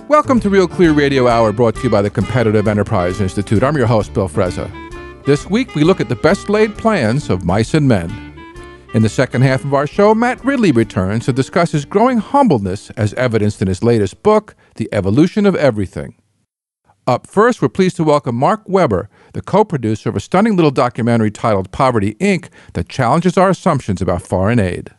Welcome to Real Clear Radio Hour, brought to you by the Competitive Enterprise Institute. I'm your host, Bill Frezza. This week, we look at the best-laid plans of mice and men. In the second half of our show, Matt Ridley returns to discuss his growing humbleness as evidenced in his latest book, The Evolution of Everything. Up first, we're pleased to welcome Mark Weber, the co-producer of a stunning little documentary titled Poverty, Inc. that challenges our assumptions about foreign aid.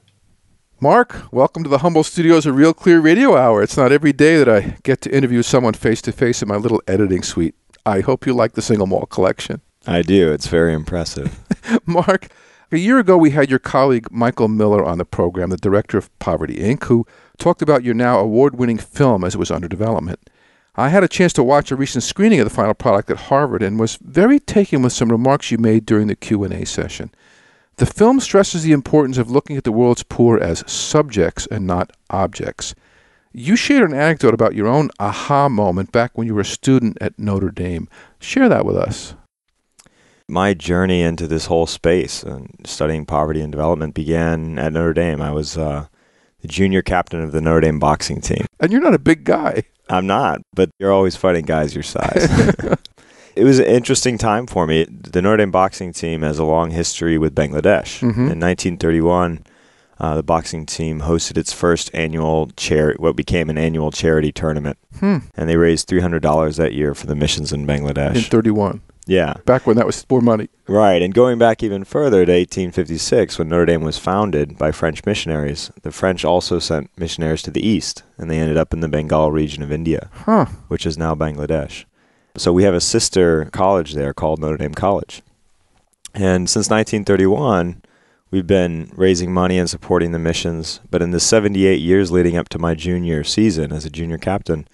Mark, welcome to the humble studios of Real Clear Radio Hour. It's not every day that I get to interview someone face-to-face in my little editing suite. I hope you like the single malt collection. I do. It's very impressive. Mark, a year ago we had your colleague Michael Miller on the program, the director of Poverty, Inc., who talked about your now award-winning film as it was under development. I had a chance to watch a recent screening of the final product at Harvard and was very taken with some remarks you made during the Q&A session. The film stresses the importance of looking at the world's poor as subjects and not objects. You shared an anecdote about your own aha moment back when you were a student at Notre Dame. Share that with us. My journey into this whole space and studying poverty and development began at Notre Dame. I was the junior captain of the Notre Dame boxing team. And you're not a big guy. I'm not, but you're always fighting guys your size. It was an interesting time for me. The Notre Dame boxing team has a long history with Bangladesh. Mm-hmm. In 1931, the boxing team hosted its first annual what became an annual charity tournament. And they raised $300 that year for the missions in Bangladesh. In 31. Yeah. Back when that was more money. Right. And going back even further to 1856, when Notre Dame was founded by French missionaries, the French also sent missionaries to the east, and they ended up in the Bengal region of India, which is now Bangladesh. So we have a sister college there called Notre Dame College. And since 1931, we've been raising money and supporting the missions. But in the 78 years leading up to my junior season as a junior captain,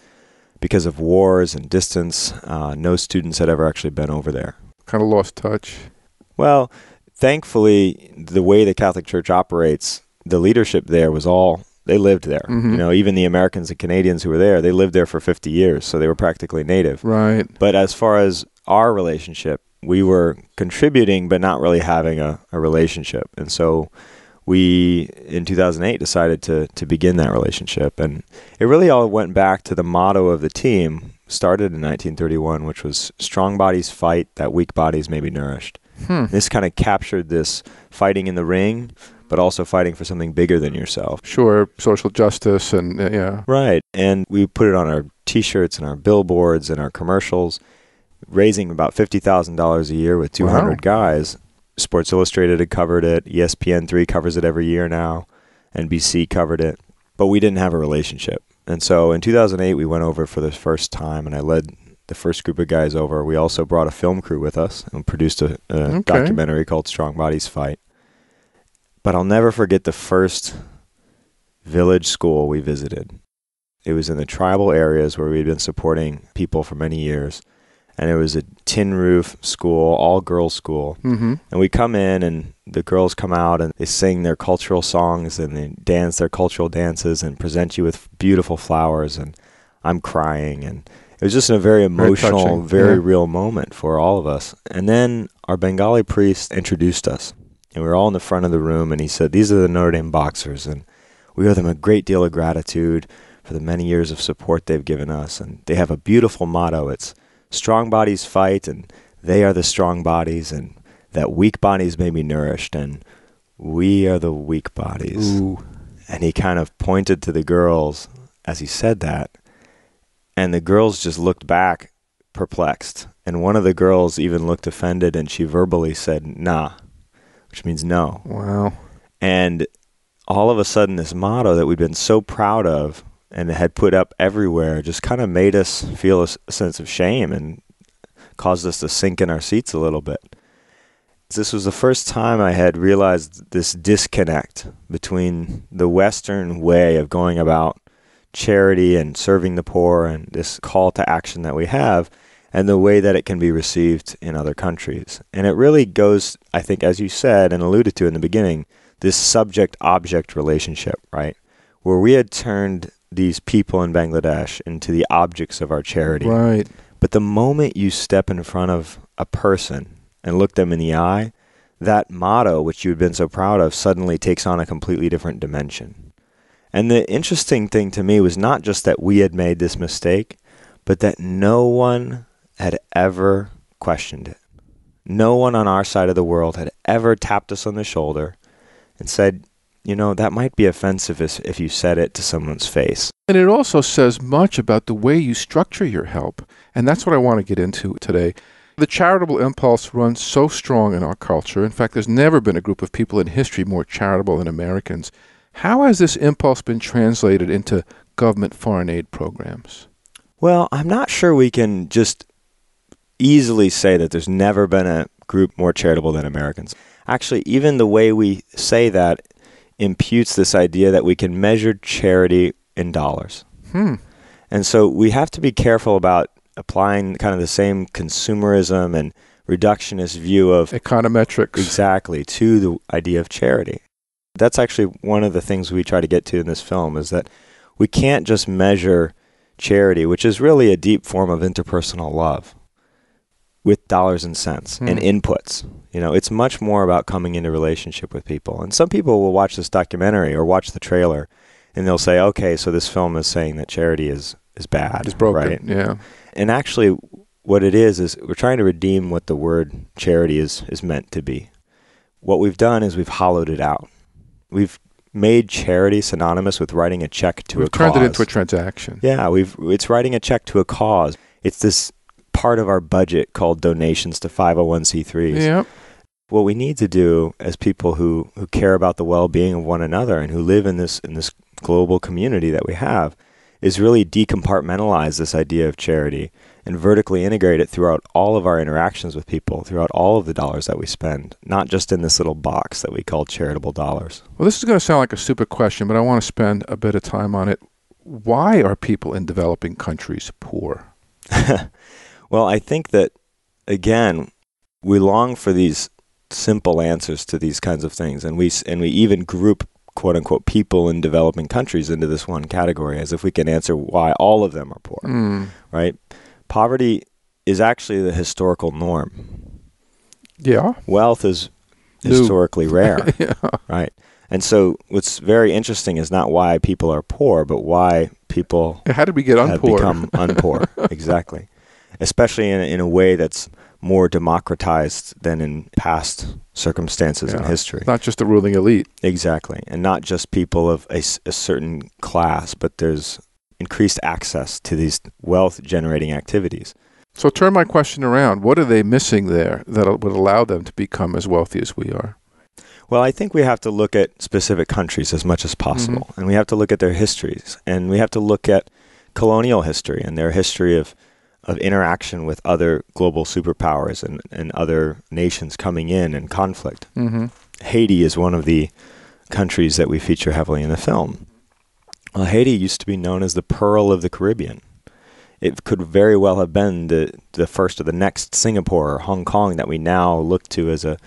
because of wars and distance, no students had ever actually been over there. Kind of lost touch. Well, thankfully, the way the Catholic Church operates, the leadership there was they lived there. Mm-hmm. You know, even the Americans and Canadians who were there, they lived there for 50 years, so they were practically native. Right. But as far as our relationship, we were contributing but not really having a relationship. And so we, in 2008, decided to begin that relationship. And it really all went back to the motto of the team, started in 1931, which was strong bodies fight that weak bodies may be nourished. This kind of captured this fighting in the ring, but also fighting for something bigger than yourself. Sure, social justice and, yeah. Right. And we put it on our T-shirts and our billboards and our commercials, raising about $50,000 a year with 200 guys. Sports Illustrated had covered it. ESPN3 covers it every year now. NBC covered it. But we didn't have a relationship. And so in 2008, we went over for the first time, and I led the first group of guys over. We also brought a film crew with us and produced a documentary called Strong Bodies Fight. But I'll never forget the first village school we visited. It was in the tribal areas where we'd been supporting people for many years. And it was a tin roof school, all-girls school. Mm-hmm. And we come in, and the girls come out, and they sing their cultural songs, and they dance their cultural dances, and present you with beautiful flowers. And I'm crying. And it was just a very emotional, very real moment for all of us. And then our Bengali priest introduced us. And we were all in the front of the room, and he said, "These are the Notre Dame boxers, and we owe them a great deal of gratitude for the many years of support they've given us. And they have a beautiful motto. It's strong bodies fight, and they are the strong bodies, and that weak bodies may be nourished, and we are the weak bodies." Ooh. And he kind of pointed to the girls as he said that, and the girls just looked back perplexed. And one of the girls even looked offended, and she verbally said, "Nah," which means no. Wow. And all of a sudden, this motto that we'd been so proud of and had put up everywhere just kind of made us feel a sense of shame and caused us to sink in our seats a little bit. This was the first time I had realized this disconnect between the Western way of going about charity and serving the poor and this call to action that we have, and the way that it can be received in other countries. And it really goes, I think, as you said and alluded to in the beginning, this subject-object relationship, right? Where we had turned these people in Bangladesh into the objects of our charity. Right. But the moment you step in front of a person and look them in the eye, that motto, which you had been so proud of, suddenly takes on a completely different dimension. And the interesting thing to me was not just that we had made this mistake, but that no one had ever questioned it. No one on our side of the world had ever tapped us on the shoulder and said, that might be offensive if you said it to someone's face. And it also says much about the way you structure your help. And that's what I want to get into today. The charitable impulse runs so strong in our culture. In fact, there's never been a group of people in history more charitable than Americans. How has this impulse been translated into government foreign aid programs? Well, I'm not sure we can just easily say that there's never been a group more charitable than Americans. Actually, even the way we say that imputes this idea that we can measure charity in dollars. And so we have to be careful about applying kind of the same consumerism and reductionist view of econometrics. Exactly, to the idea of charity. That's actually one of the things we try to get to in this film, is that we can't just measure charity, which is really a deep form of interpersonal love, with dollars and cents and inputs. It's much more about coming into relationship with people. And some people will watch this documentary or watch the trailer and they'll say, okay, so this film is saying that charity is bad. It's broken, right? Yeah. And actually what it is we're trying to redeem what the word charity is meant to be. What we've done is we've hollowed it out. We've made charity synonymous with writing a check to a cause. We've turned it into a transaction. Yeah, it's writing a check to a cause. It's this part of our budget called donations to 501c3s. Yep. What we need to do as people who care about the well-being of one another and who live in this global community that we have is really decompartmentalize this idea of charity and vertically integrate it throughout all of our interactions with people, throughout all of the dollars that we spend, not just in this little box that we call charitable dollars. Well, this is going to sound like a stupid question, but I want to spend a bit of time on it. Why are people in developing countries poor? Well, I think that, again, we long for these simple answers to these kinds of things, and we even group quote-unquote people in developing countries into this one category, as if we can answer why all of them are poor, right? Poverty is actually the historical norm. Yeah. Wealth is historically rare, Yeah. right? And so what's very interesting is not why people are poor, but why people How did we get have unpoor? become unpoor. Exactly. Especially in a way that's more democratized than in past circumstances in history. Not just the ruling elite. Exactly. And not just people of a certain class, but there's increased access to these wealth-generating activities. So turn my question around. What are they missing there that would allow them to become as wealthy as we are? Well, I think we have to look at specific countries as much as possible. And we have to look at their histories. And we have to look at colonial history and their history of interaction with other global superpowers and other nations coming in and conflict. Haiti is one of the countries that we feature heavily in the film. Well, Haiti used to be known as the Pearl of the Caribbean. It could very well have been the first of the next Singapore or Hong Kong that we now look to as a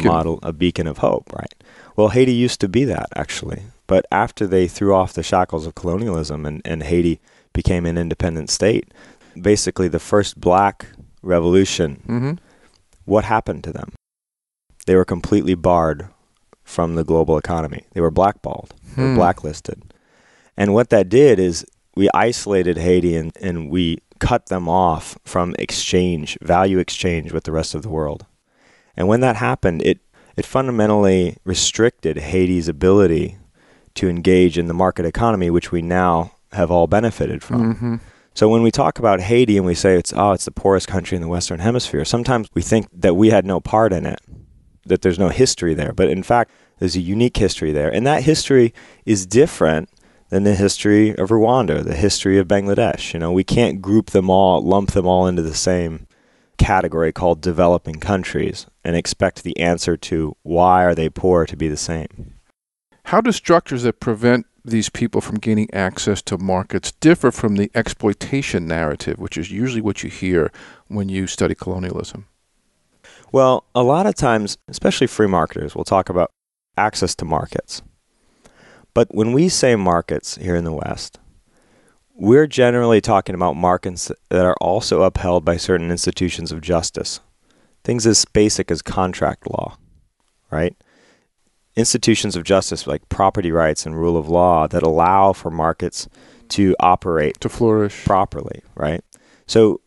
model, a beacon of hope, right? Well, Haiti used to be that, actually. But after they threw off the shackles of colonialism and Haiti became an independent state, basically the first black revolution, what happened to them? They were completely barred from the global economy. They were blackballed, they were blacklisted. And what that did is we isolated Haiti and we cut them off from value exchange with the rest of the world. And when that happened, it fundamentally restricted Haiti's ability to engage in the market economy, which we now have all benefited from. So when we talk about Haiti and we say it's the poorest country in the Western Hemisphere, sometimes we think that we had no part in it, that there's no history there. But in fact, there's a unique history there. And that history is different than the history of Rwanda, the history of Bangladesh. We can't lump them all into the same category called developing countries and expect the answer to why are they poor to be the same. How do structures that prevent these people from gaining access to markets differ from the exploitation narrative, which is usually what you hear when you study colonialism? Well, a lot of times, especially free marketers, will talk about access to markets. But when we say markets here in the West, we're generally talking about markets that are also upheld by certain institutions of justice. Things as basic as contract law, right? institutions of justice like property rights and rule of law that allow for markets to operate, to flourish properly, right? So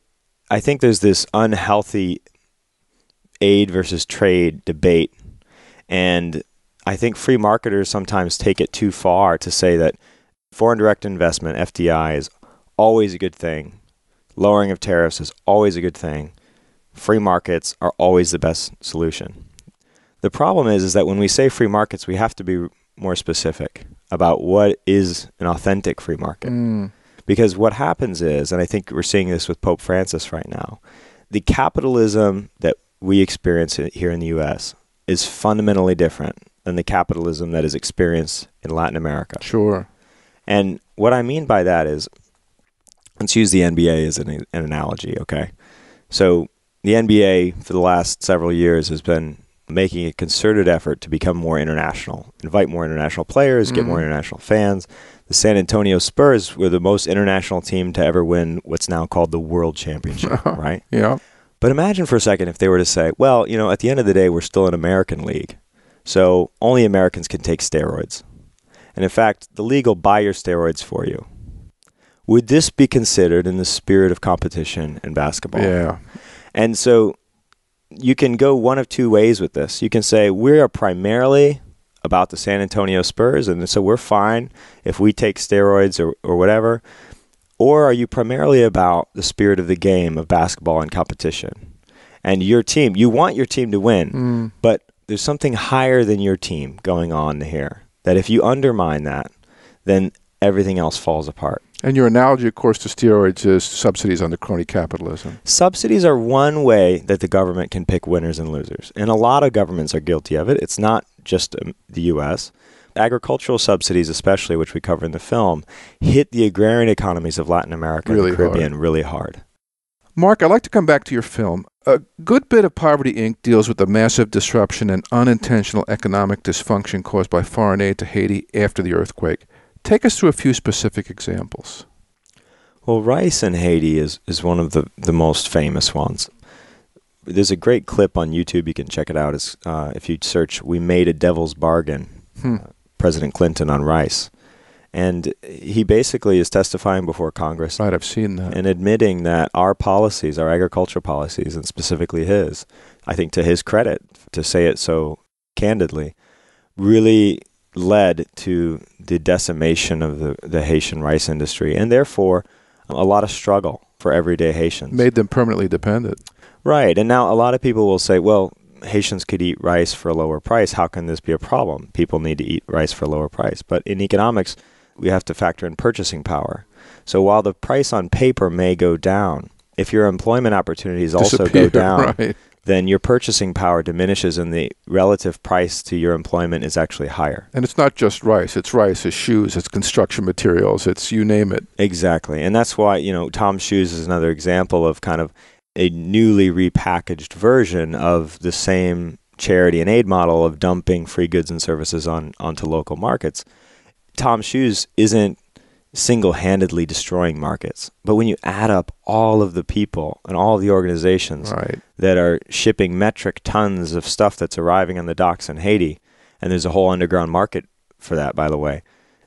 I think there's this unhealthy aid versus trade debate, and I think free marketers sometimes take it too far to say that foreign direct investment, FDI, is always a good thing. Lowering of tariffs is always a good thing. Free markets are always the best solution. The problem is that when we say free markets, we have to be more specific about what is an authentic free market. Because what happens is, and I think we're seeing this with Pope Francis right now, the capitalism that we experience here in the U.S. is fundamentally different than the capitalism that is experienced in Latin America. Sure. And what I mean by that is, let's use the NBA as an analogy, okay? So the NBA for the last several years has been making a concerted effort to become more international, invite more international players, get more international fans. The San Antonio Spurs were the most international team to ever win what's now called the World Championship, right? Yeah. But imagine for a second if they were to say, well, you know, at the end of the day, we're still an American league, so only Americans can take steroids. And in fact, the league will buy your steroids for you. Would this be considered in the spirit of competition in basketball? Yeah. And so you can go one of two ways with this. You can say, we are primarily about the San Antonio Spurs, and so we're fine if we take steroids or whatever. Or are you primarily about the spirit of the game of basketball and competition? And your team, you want your team to win, but there's something higher than your team going on here, that if you undermine that, then everything else falls apart. And your analogy, of course, to steroids is subsidies under crony capitalism. Subsidies are one way that the government can pick winners and losers. And a lot of governments are guilty of it. It's not just the U.S. Agricultural subsidies, especially, which we cover in the film, hit the agrarian economies of Latin America and the Caribbean really hard. Mark, I'd like to come back to your film. A good bit of Poverty, Inc. deals with the massive disruption and unintentional economic dysfunction caused by foreign aid to Haiti after the earthquake. Take us through a few specific examples. Well, rice in Haiti is one of the most famous ones. There's a great clip on YouTube. You can check it out. It's, if you search, "We Made a Devil's Bargain," President Clinton on rice. And he basically is testifying before Congress. Right, I've seen that. And admitting that our policies, our agricultural policies, and specifically his, I think to his credit, to say it so candidly, really led to the decimation of the Haitian rice industry, and therefore a lot of struggle for everyday Haitians. Made them permanently dependent. Right. And now a lot of people will say, well, Haitians could eat rice for a lower price. How can this be a problem? People need to eat rice for a lower price. But in economics, we have to factor in purchasing power. So while the price on paper may go down, if your employment opportunities also go down, right, then your purchasing power diminishes and the relative price to your employment is actually higher. And it's not just rice. It's rice, it's shoes, it's construction materials, it's you name it. Exactly. And that's why, Tom's Shoes is another example of kind of a newly repackaged version of the same charity and aid model of dumping free goods and services onto local markets. Tom's Shoes isn't single-handedly destroying markets, but when you add up all of the people and all of the organizations that are shipping metric tons of stuff that's arriving on the docks in Haiti, and there's a whole underground market for that, by the way,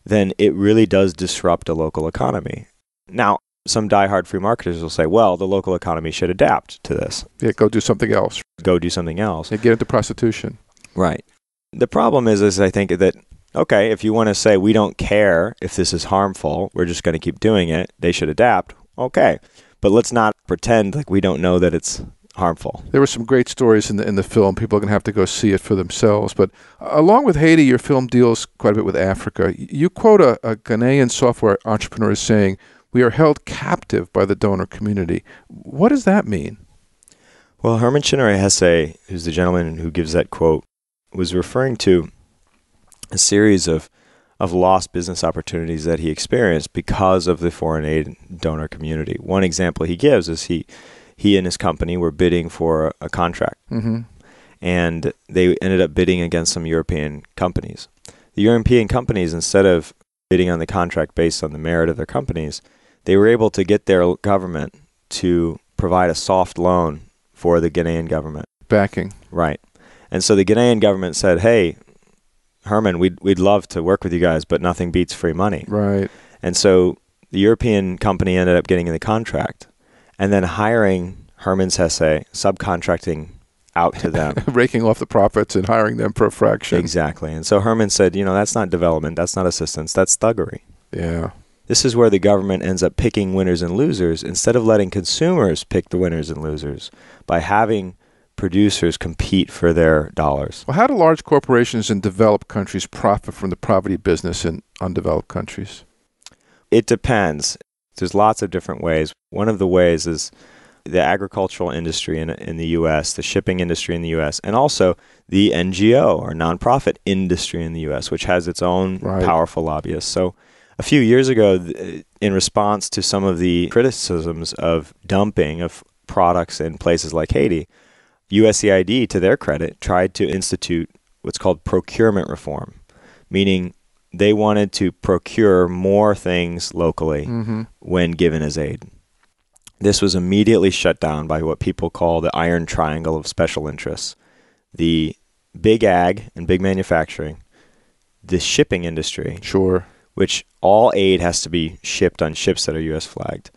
then it really does disrupt a local economy. Now, some diehard free marketers will say, well, the local economy should adapt to this. Yeah, go do something else. Go do something else. Yeah, get into prostitution. Right. The problem is I think that, okay, if you want to say we don't care if this is harmful, we're just going to keep doing it, they should adapt. Okay. But let's not pretend like we don't know that it's harmful. There were some great stories in the film. People are going to have to go see it for themselves. But along with Haiti, your film deals quite a bit with Africa. You quote a Ghanaian software entrepreneur as saying, "We are held captive by the donor community." What does that mean? Well, Herman Chinere Hesse, who's the gentleman who gives that quote, was referring to a series of lost business opportunities that he experienced because of the foreign aid donor community. One example he gives is he and his company were bidding for a contract, and they ended up bidding against some European companies. The European companies, instead of bidding on the contract based on the merit of their companies, they were able to get their government to provide a soft loan for the Ghanaian government. Backing. Right. And so the Ghanaian government said, hey, Herman, we'd love to work with you guys, but nothing beats free money. Right. And so the European company ended up getting in the contract and then hiring Herman's Hesse, subcontracting out to them. Raking off the profits and hiring them for a fraction. Exactly. And so Herman said, that's not development, that's not assistance, that's thuggery. Yeah. This is where the government ends up picking winners and losers instead of letting consumers pick the winners and losers by having producers compete for their dollars. Well, how do large corporations in developed countries profit from the poverty business in undeveloped countries? It depends. There's lots of different ways. One of the ways is the agricultural industry in the U.S., the shipping industry in the U.S., and also the NGO or nonprofit industry in the U.S., which has its own powerful lobbyists. So a few years ago, in response to some of the criticisms of dumping of products in places like Haiti, USAID, to their credit, tried to institute what's called procurement reform, meaning they wanted to procure more things locally when given as aid. This was immediately shut down by what people call the iron triangle of special interests: the big ag and big manufacturing, the shipping industry, which all aid has to be shipped on ships that are U.S. flagged,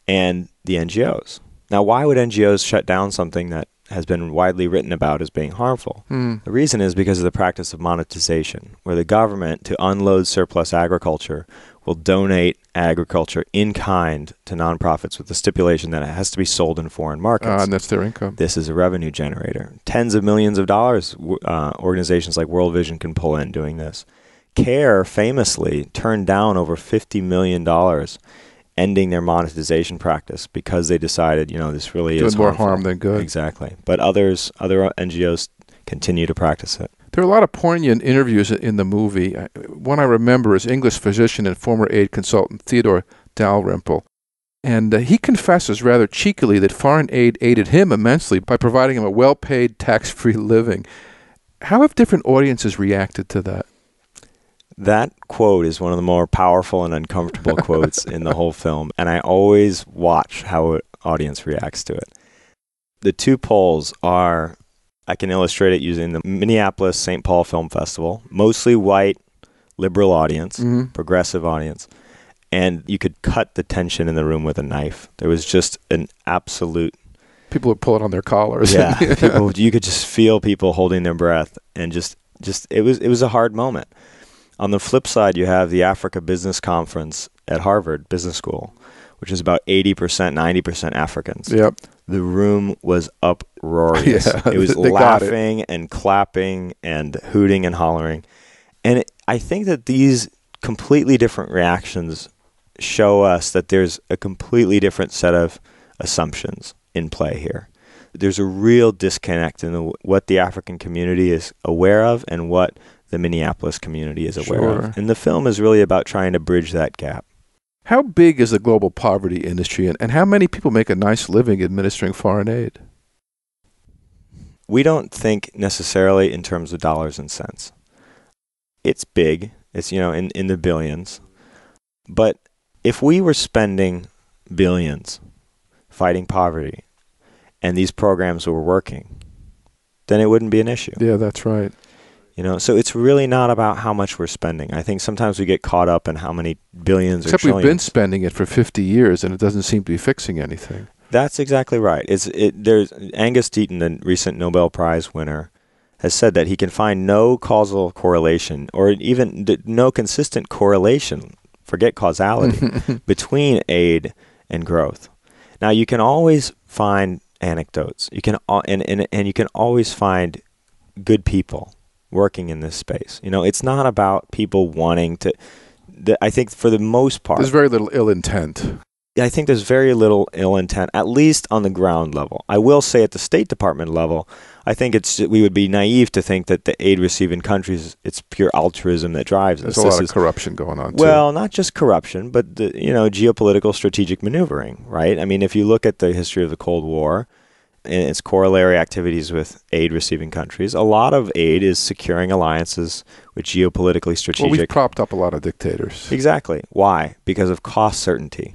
and the NGOs. Now, why would NGOs shut down something that has been widely written about as being harmful? The reason is because of the practice of monetization, where the government, to unload surplus agriculture, will donate agriculture in kind to nonprofits with the stipulation that it has to be sold in foreign markets. And that's their income. This is a revenue generator. Tens of millions of dollars organizations like World Vision can pull in doing this. CARE famously turned down over $50 million ending their monetization practice because they decided, this really is more harmful. Harm than good. Exactly. But other NGOs continue to practice it. There are a lot of poignant interviews in the movie. One I remember is English physician and former aid consultant Theodore Dalrymple. And he confesses rather cheekily that foreign aid aided him immensely by providing him a well-paid, tax-free living. How have different audiences reacted to that? That quote is one of the more powerful and uncomfortable quotes in the whole film, and I always watch how an audience reacts to it. The two poles are, I can illustrate it using the Minneapolis St. Paul Film Festival, mostly white, liberal audience, progressive audience, and you could cut the tension in the room with a knife. There was just an absolute... People were pulling on their collars. Yeah, you could just feel people holding their breath, and just it was a hard moment. On the flip side, you have the Africa Business Conference at Harvard Business School, which is about 80%, 90% Africans. Yep. The room was uproarious. It was laughing and clapping and hooting and hollering. And I think that these completely different reactions show us that there's a completely different set of assumptions in play here. There's a real disconnect in what the African community is aware of and what the Minneapolis community is aware of. And the film is really about trying to bridge that gap. How big is the global poverty industry, and how many people make a nice living administering foreign aid? We don't think necessarily in terms of dollars and cents. It's big. It's, in the billions. But if we were spending billions fighting poverty and these programs were working, then it wouldn't be an issue. Yeah, that's right. So it's really not about how much we're spending. I think sometimes we get caught up in how many billions or trillions. Except we've been spending it for 50 years, and it doesn't seem to be fixing anything. That's exactly right. There's Angus Deaton, the recent Nobel Prize winner, has said that he can find no causal correlation or even no consistent correlation, forget causality, between aid and growth. Now, you can always find anecdotes. You can and you can always find good people working in this space. It's not about people wanting to... I think for the most part... There's very little ill intent. I think there's very little ill intent, at least on the ground level. I will say at the State Department level, I think we would be naive to think that the aid-receiving countries, it's pure altruism that drives this. There's a lot of corruption going on, too. Well, not just corruption, but geopolitical strategic maneuvering, right? I mean, if you look at the history of the Cold War and its corollary activities with aid-receiving countries, a lot of aid is securing alliances with geopolitically strategic... Well, we've propped up a lot of dictators. Exactly. Why? Because of cost certainty.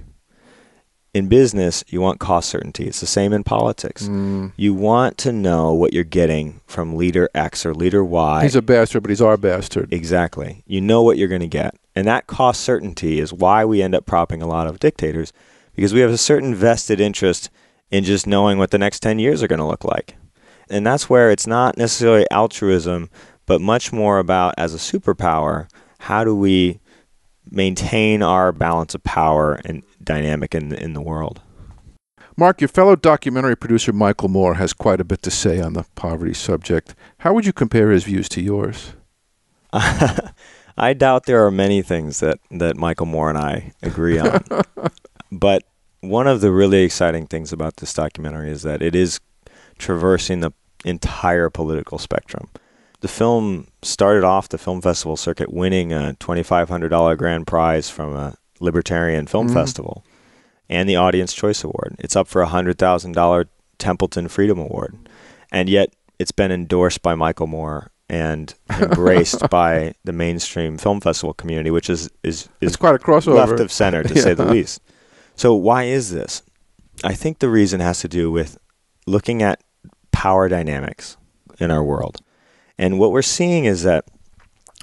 in business, you want cost certainty. It's the same in politics. You want to know what you're getting from leader X or leader Y. He's a bastard, but he's our bastard. Exactly. You know what you're going to get. And that cost certainty is why we end up propping a lot of dictators, because we have a certain vested interest in just knowing what the next 10 years are going to look like. And that's where it's not necessarily altruism, but much more about, as a superpower, how do we maintain our balance of power and dynamic in the world. Mark, your fellow documentary producer Michael Moore has quite a bit to say on the poverty subject. How would you compare his views to yours? I doubt there are many things that Michael Moore and I agree on. But one of the really exciting things about this documentary is that it is traversing the entire political spectrum. The film started off the film festival circuit winning a $2,500 grand prize from a Libertarian Film Festival and the Audience Choice Award. It's up for a $100,000 Templeton Freedom Award. And yet it's been endorsed by Michael Moore and embraced by the mainstream film festival community, which is it's quite a crossover. Left of center, to say the least. So why is this? I think the reason has to do with looking at power dynamics in our world. And what we're seeing is that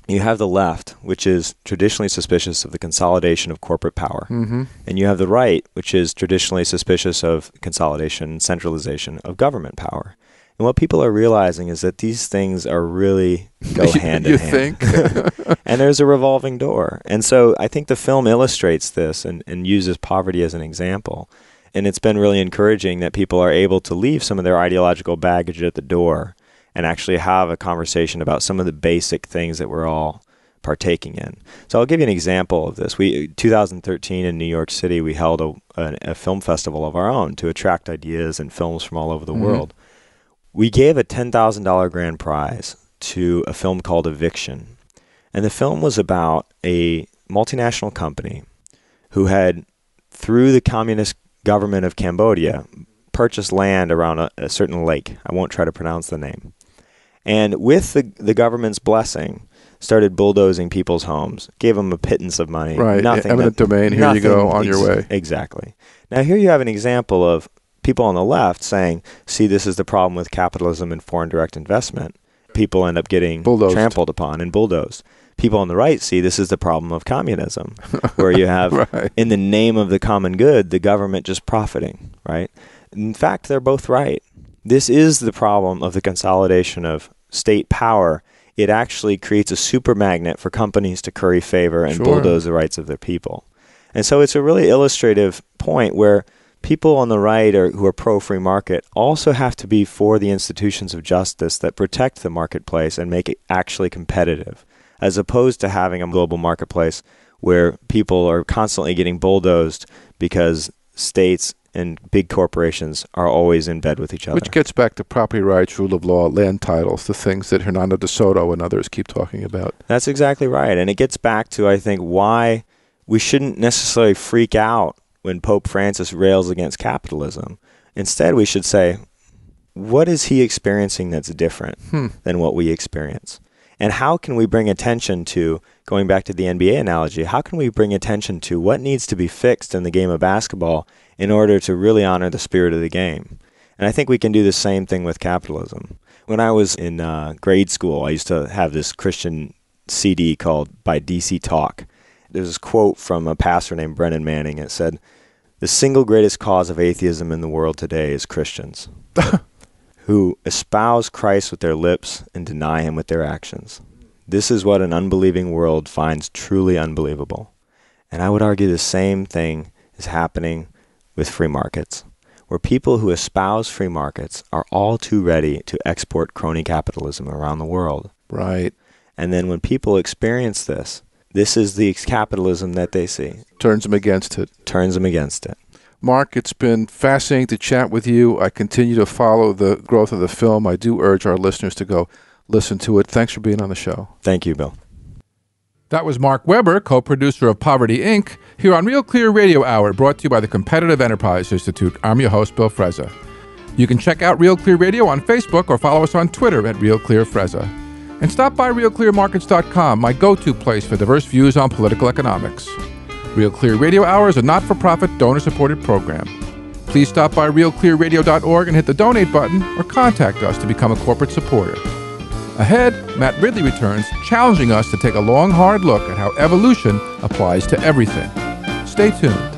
you have the left, which is traditionally suspicious of the consolidation of corporate power. And you have the right, which is traditionally suspicious of consolidation and centralization of government power. And what people are realizing is that these things are really go hand in hand. You think? And there's a revolving door. And so I think the film illustrates this and uses poverty as an example. And it's been really encouraging that people are able to leave some of their ideological baggage at the door and actually have a conversation about some of the basic things that we're all partaking in. So I'll give you an example of this. 2013 in New York City, we held a film festival of our own to attract ideas and films from all over the world. We gave a $10,000 grand prize to a film called Eviction. And the film was about a multinational company who had, through the communist government of Cambodia, purchased land around a certain lake. I won't try to pronounce the name. And with the government's blessing, started bulldozing people's homes, gave them a pittance of money. Right, eminent domain, here you go, on your way. Exactly. Now here you have an example of people on the left saying, see, this is the problem with capitalism and foreign direct investment. People end up getting trampled upon and bulldozed. People on the right see this is the problem of communism, where you have, right, in the name of the common good, the government just profiting, right? In fact, they're both right. This is the problem of the consolidation of state power. It actually creates a super magnet for companies to curry favor and bulldoze the rights of their people. And so it's a really illustrative point where people on the right who are pro-free market also have to be for the institutions of justice that protect the marketplace and make it actually competitive, as opposed to having a global marketplace where people are constantly getting bulldozed because states and big corporations are always in bed with each other. Which gets back to property rights, rule of law, land titles, the things that Hernando de Soto and others keep talking about. That's exactly right. And it gets back to, I think, why we shouldn't necessarily freak out when Pope Francis rails against capitalism. Instead, we should say, what is he experiencing that's different than what we experience? And how can we bring attention to, going back to the NBA analogy, how can we bring attention to what needs to be fixed in the game of basketball in order to really honor the spirit of the game? And I think we can do the same thing with capitalism. When I was in grade school, I used to have this Christian CD called By DC Talk. There's this quote from a pastor named Brennan Manning. It said, "The single greatest cause of atheism in the world today is Christians who espouse Christ with their lips and deny him with their actions. This is what an unbelieving world finds truly unbelievable." And I would argue the same thing is happening with free markets, where people who espouse free markets are all too ready to export crony capitalism around the world. Right. And then when people experience this is the capitalism that they see. Turns them against it. Turns them against it. Mark, it's been fascinating to chat with you. I continue to follow the growth of the film. I do urge our listeners to go listen to it. Thanks for being on the show. Thank you, Bill. That was Mark Weber, co-producer of Poverty, Inc., here on Real Clear Radio Hour, brought to you by the Competitive Enterprise Institute. I'm your host, Bill Frezza. You can check out Real Clear Radio on Facebook or follow us on Twitter at Real Clear Frezza. And stop by RealClearMarkets.com, my go-to place for diverse views on political economics. Real Clear Radio Hour is a not-for-profit, donor-supported program. Please stop by realclearradio.org and hit the donate button or contact us to become a corporate supporter. Ahead, Matt Ridley returns, challenging us to take a long, hard look at how evolution applies to everything. Stay tuned.